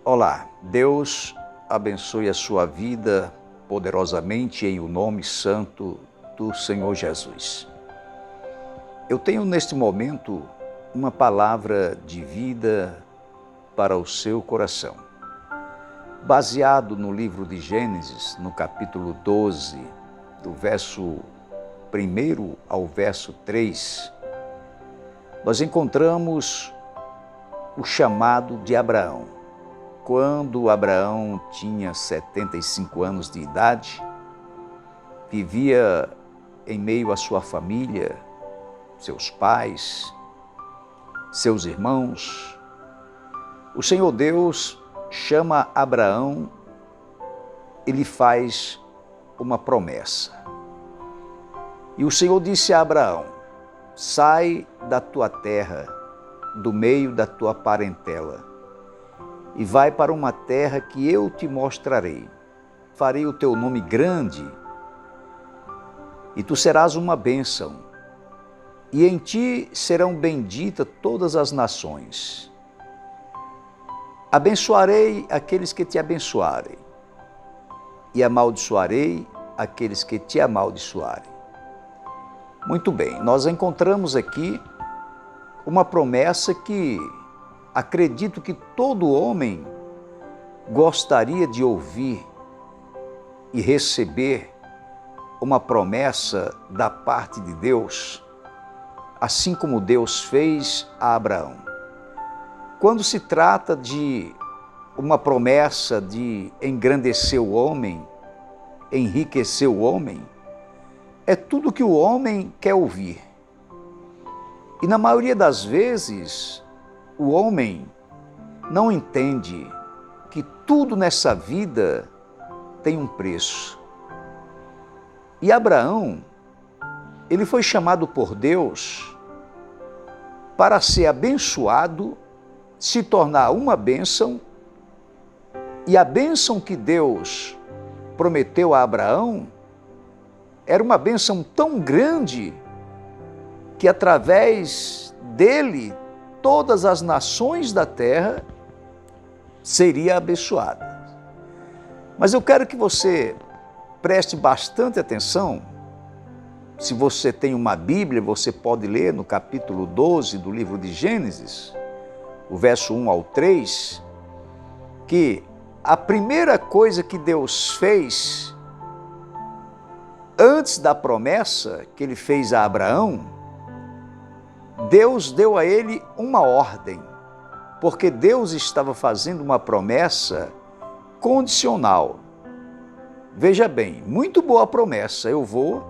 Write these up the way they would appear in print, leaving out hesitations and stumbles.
Olá, Deus abençoe a sua vida poderosamente em o nome santo do Senhor Jesus. Eu tenho neste momento uma palavra de vida para o seu coração. Baseado no livro de Gênesis, no capítulo 12, do verso 1 ao verso 3, nós encontramos o chamado de Abraão. Quando Abraão tinha 75 anos de idade, vivia em meio à sua família, seus pais, seus irmãos. O Senhor Deus chama Abraão e lhe faz uma promessa. E o Senhor disse a Abraão: sai da tua terra, do meio da tua parentela, e vai para uma terra que eu te mostrarei. Farei o teu nome grande, e tu serás uma bênção, e em ti serão benditas todas as nações. Abençoarei aqueles que te abençoarem, e amaldiçoarei aqueles que te amaldiçoarem. Muito bem, nós encontramos aqui uma promessa que acredito que todo homem gostaria de ouvir e receber uma promessa da parte de Deus, assim como Deus fez a Abraão. Quando se trata de uma promessa de engrandecer o homem, enriquecer o homem, é tudo que o homem quer ouvir. E na maioria das vezes, o homem não entende que tudo nessa vida tem um preço. E Abraão, ele foi chamado por Deus para ser abençoado, se tornar uma bênção, e a bênção que Deus prometeu a Abraão era uma bênção tão grande que através dele todas as nações da terra seriam abençoadas. Mas eu quero que você preste bastante atenção. Se você tem uma Bíblia, você pode ler no capítulo 12 do livro de Gênesis, o verso 1 ao 3, que a primeira coisa que Deus fez antes da promessa que ele fez a Abraão, Deus deu a ele uma ordem, porque Deus estava fazendo uma promessa condicional. Veja bem, muito boa promessa: eu vou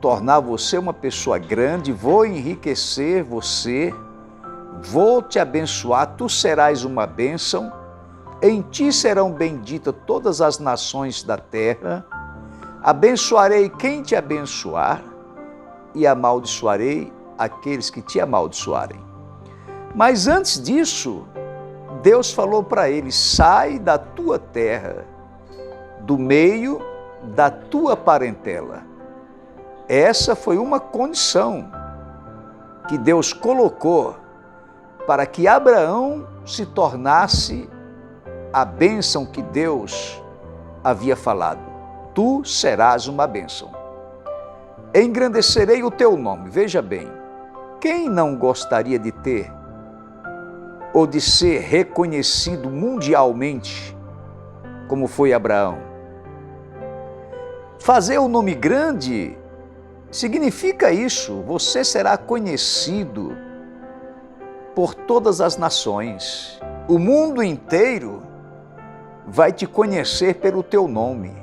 tornar você uma pessoa grande, vou enriquecer você, vou te abençoar, tu serás uma bênção, em ti serão benditas todas as nações da terra, abençoarei quem te abençoar e amaldiçoarei aqueles que te amaldiçoarem. Mas antes disso, Deus falou para ele: sai da tua terra, do meio da tua parentela. Essa foi uma condição que Deus colocou para que Abraão se tornasse a bênção que Deus havia falado. Tu serás uma bênção. Engrandecerei o teu nome. Veja bem, quem não gostaria de ter ou de ser reconhecido mundialmente como foi Abraão? Fazer o nome grande significa isso: você será conhecido por todas as nações. O mundo inteiro vai te conhecer pelo teu nome.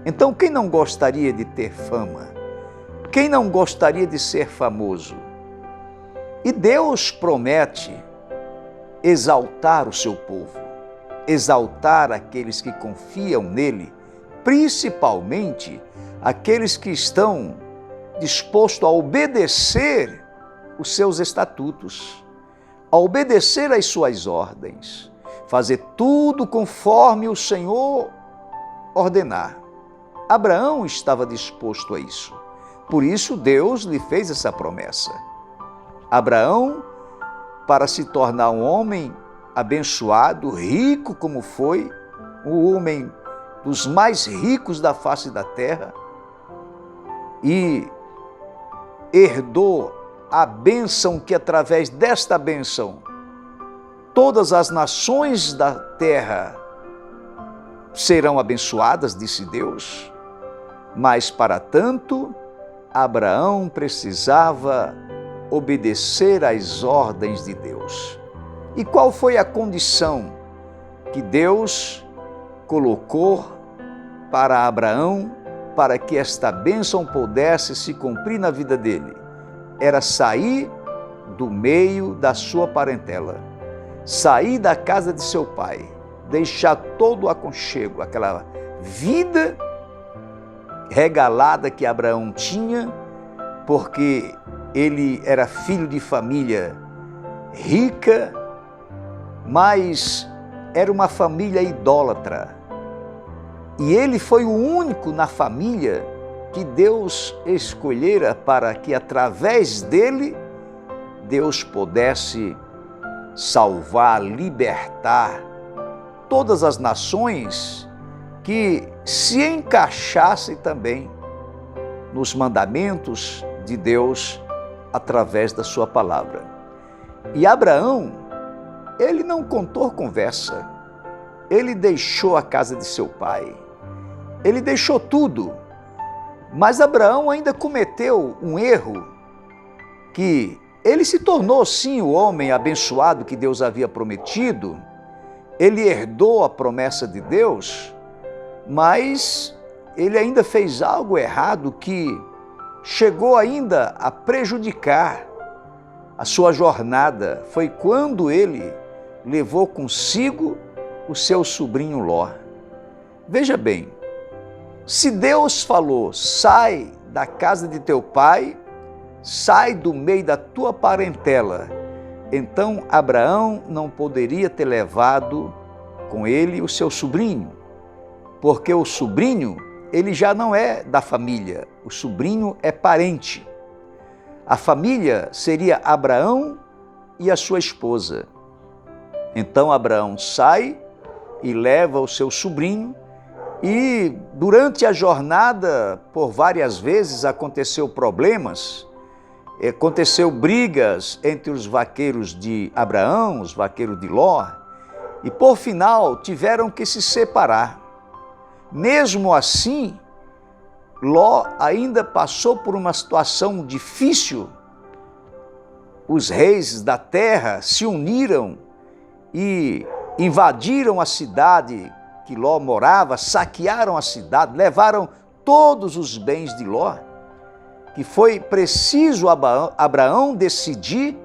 Então, quem não gostaria de ter fama? Quem não gostaria de ser famoso? E Deus promete exaltar o seu povo, exaltar aqueles que confiam nele, principalmente aqueles que estão dispostos a obedecer os seus estatutos, a obedecer às suas ordens, fazer tudo conforme o Senhor ordenar. Abraão estava disposto a isso. Por isso Deus lhe fez essa promessa. Abraão, para se tornar um homem abençoado, rico como foi, o homem dos mais ricos da face da terra, e herdou a bênção que através desta bênção todas as nações da terra serão abençoadas, disse Deus. Mas para tanto, Abraão precisava obedecer às ordens de Deus. E qual foi a condição que Deus colocou para Abraão para que esta bênção pudesse se cumprir na vida dele? Era sair do meio da sua parentela, sair da casa de seu pai, deixar todo o aconchego, aquela vida regalada que Abraão tinha, porque ele era filho de família rica, mas era uma família idólatra. E ele foi o único na família que Deus escolhera para que através dele Deus pudesse salvar, libertar todas as nações que se encaixassem também nos mandamentos de Deus através da sua palavra. E Abraão, ele não contou conversa, ele deixou a casa de seu pai, ele deixou tudo, mas Abraão ainda cometeu um erro, que ele se tornou sim o homem abençoado que Deus havia prometido, ele herdou a promessa de Deus, mas ele ainda fez algo errado que chegou ainda a prejudicar a sua jornada. Foi quando ele levou consigo o seu sobrinho Ló. Veja bem, se Deus falou, sai da casa de teu pai, sai do meio da tua parentela, então Abraão não poderia ter levado com ele o seu sobrinho, porque o sobrinho, ele já não é da família, o sobrinho é parente. A família seria Abraão e a sua esposa. Então Abraão sai e leva o seu sobrinho, e durante a jornada, por várias vezes, aconteceu problemas, aconteceu brigas entre os vaqueiros de Abraão, os vaqueiros de Ló, e por final tiveram que se separar. Mesmo assim, Ló ainda passou por uma situação difícil. Os reis da terra se uniram e invadiram a cidade que Ló morava, saquearam a cidade, levaram todos os bens de Ló, que foi preciso Abraão decidir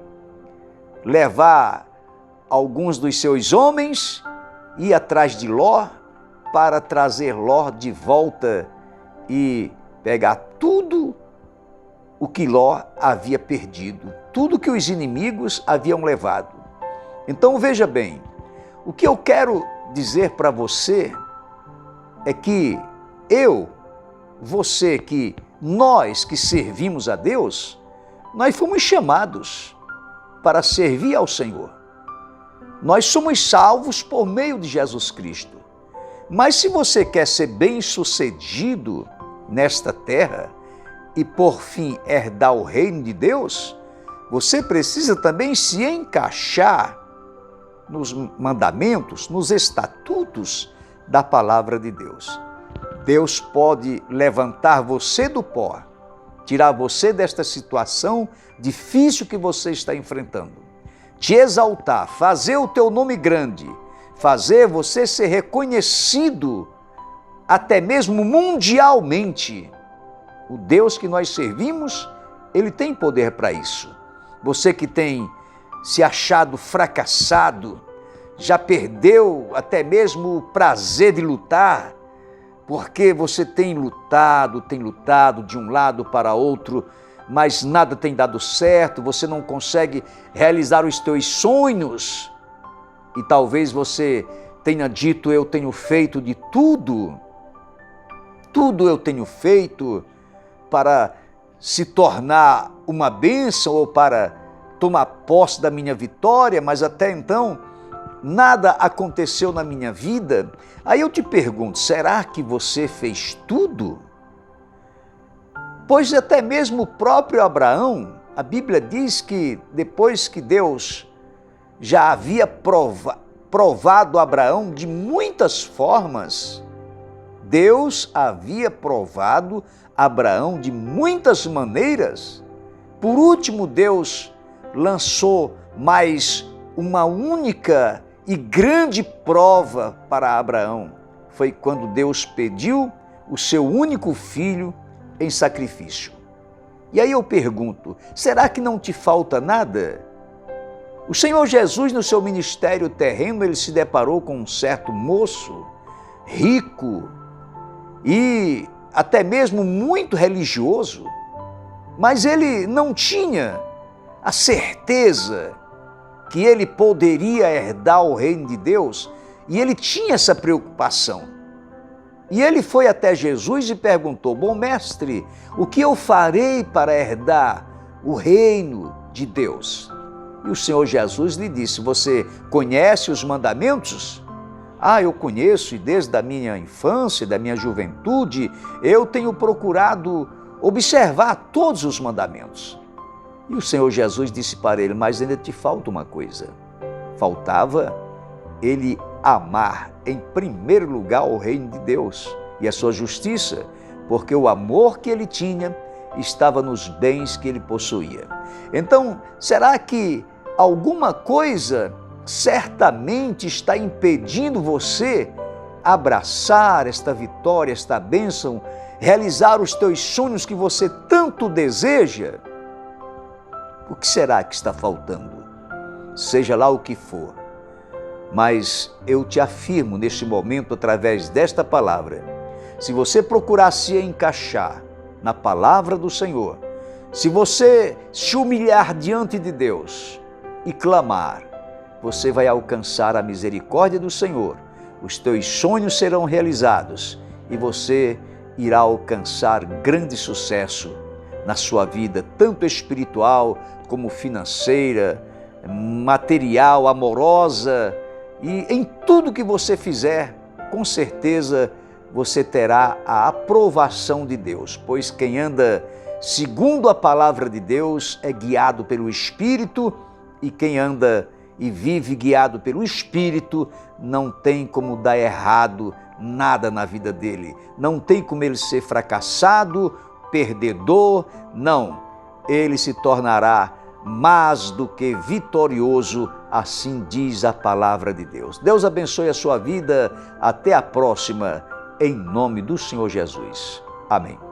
levar alguns dos seus homens, ir atrás de Ló, para trazer Ló de volta e pegar tudo o que Ló havia perdido, tudo que os inimigos haviam levado. Então veja bem, o que eu quero dizer para você é que nós que servimos a Deus, nós fomos chamados para servir ao Senhor. Nós somos salvos por meio de Jesus Cristo. Mas se você quer ser bem-sucedido nesta terra e por fim herdar o reino de Deus, você precisa também se encaixar nos mandamentos, nos estatutos da palavra de Deus. Deus pode levantar você do pó, tirar você desta situação difícil que você está enfrentando, te exaltar, fazer o teu nome grande, fazer você ser reconhecido até mesmo mundialmente. O Deus que nós servimos, Ele tem poder para isso. Você que tem se achado fracassado, já perdeu até mesmo o prazer de lutar, porque você tem lutado de um lado para outro, mas nada tem dado certo, você não consegue realizar os teus sonhos, e talvez você tenha dito, eu tenho feito de tudo eu tenho feito para se tornar uma bênção ou para tomar posse da minha vitória, mas até então nada aconteceu na minha vida, aí eu te pergunto, será que você fez tudo? Pois até mesmo o próprio Abraão, a Bíblia diz que depois que Deus já havia provado Abraão de muitas formas, Deus havia provado Abraão de muitas maneiras. Por último, Deus lançou mais uma única e grande prova para Abraão. Foi quando Deus pediu o seu único filho em sacrifício. E aí eu pergunto, será que não te falta nada? O Senhor Jesus, no seu ministério terreno, ele se deparou com um certo moço, rico e até mesmo muito religioso, mas ele não tinha a certeza que ele poderia herdar o reino de Deus, e ele tinha essa preocupação. E ele foi até Jesus e perguntou, bom mestre, o que eu farei para herdar o reino de Deus? E o Senhor Jesus lhe disse, você conhece os mandamentos? Ah, eu conheço, e desde a minha infância, da minha juventude, eu tenho procurado observar todos os mandamentos. E o Senhor Jesus disse para ele, mas ainda te falta uma coisa. Faltava ele amar em primeiro lugar o reino de Deus e a sua justiça, porque o amor que ele tinha estava nos bens que ele possuía. Então, será que alguma coisa certamente está impedindo você abraçar esta vitória, esta bênção, realizar os teus sonhos que você tanto deseja? O que será que está faltando? Seja lá o que for. Mas eu te afirmo neste momento, através desta palavra, se você procurar se encaixar na palavra do Senhor, se você se humilhar diante de Deus e clamar, você vai alcançar a misericórdia do Senhor, os teus sonhos serão realizados e você irá alcançar grande sucesso na sua vida, tanto espiritual como financeira, material, amorosa, e em tudo que você fizer, com certeza você terá a aprovação de Deus, pois quem anda segundo a palavra de Deus é guiado pelo Espírito, e quem anda e vive guiado pelo Espírito não tem como dar errado nada na vida dele, não tem como ele ser fracassado, perdedor, não, ele se tornará mais do que vitorioso, assim diz a palavra de Deus. Deus abençoe a sua vida, até a próxima, em nome do Senhor Jesus. Amém.